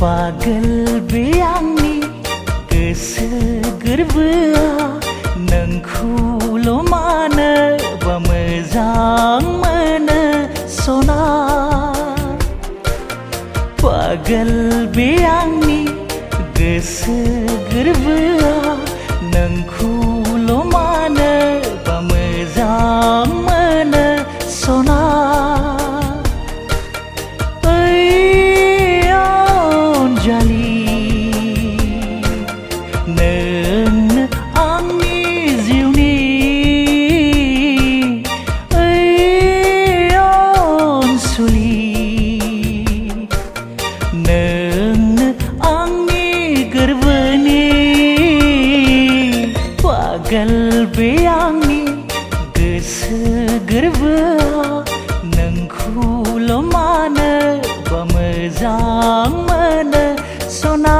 Pagal be angni gwsw gwrbwa nोंखौल' मानो बा मोजां मोनो सना Pagal be angni gwsw gwrbwa nोंखौल' मानो बा मोजां मोनो सना Pagal be angni gwsw gwrbwa nोंखौल' मानो बा मोजां मोनो सना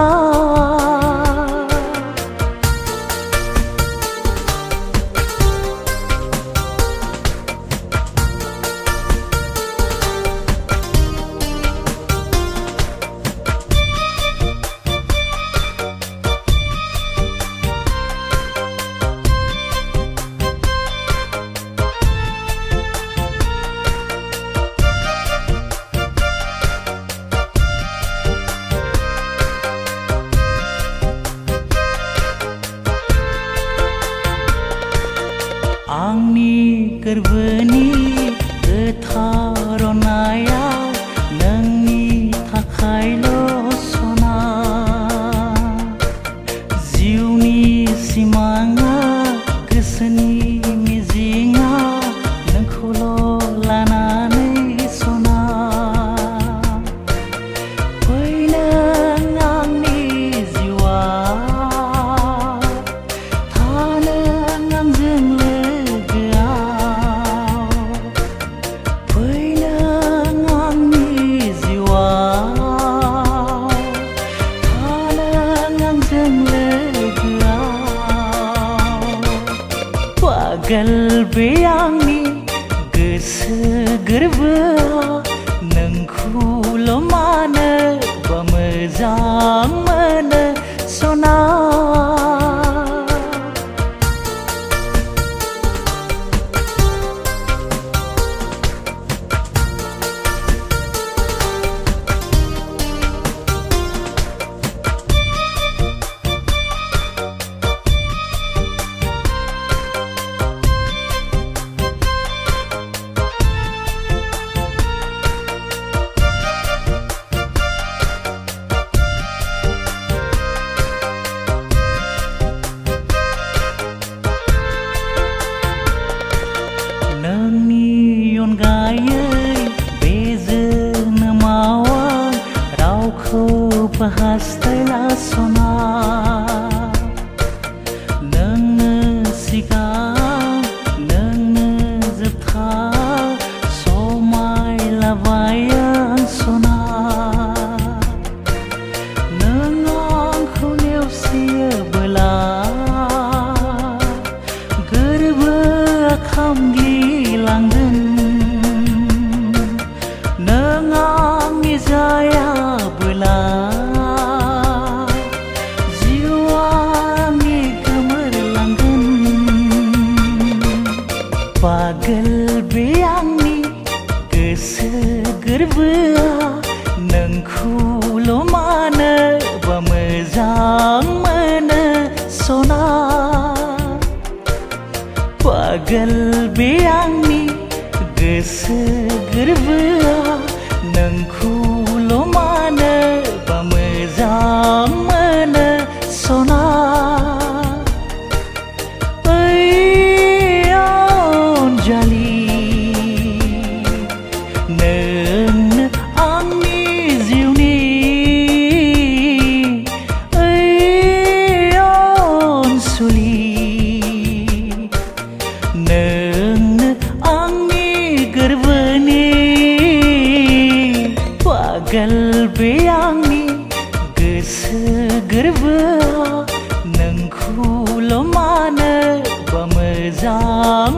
Angni gwrbwनि गोथार अननाया नोंनि थाखायल' सना जिउनि सिमाङा गोसोनि मिजिङा नोंखौल' लानानै सना फै नों आंनि जिउआव था नों आंजों Pagal be angni gwsw gwrbwa nोंखौल' मानो बा मोजां मोनो सना नोंनि अनगायै बे जोनोमाव आं रावखौबो हास्थायला सना नोंनो सिगां नोंनो जोबथा समाय लाबाय आं सना नों आंखौ नेवसियोबोला गोरबोआ खामग्लिलांगोन नों आंनि जायाबोला जिउआ आंनि गोमोरलांगोन Pagal be angni gwsw gwrbwa नोंखौल' मानो बा मोजां मोनो सना Pagal be angni gwsw gwrbwa नोंखौल' मानो बा मोजां मोनो सना अनजालि नोंनो आंनि जिउनि अनसुलि नोंनो आंनि गोरबोनि Pagal be angni gwsw gwrbwa नोंखौल' मानो बा मोजां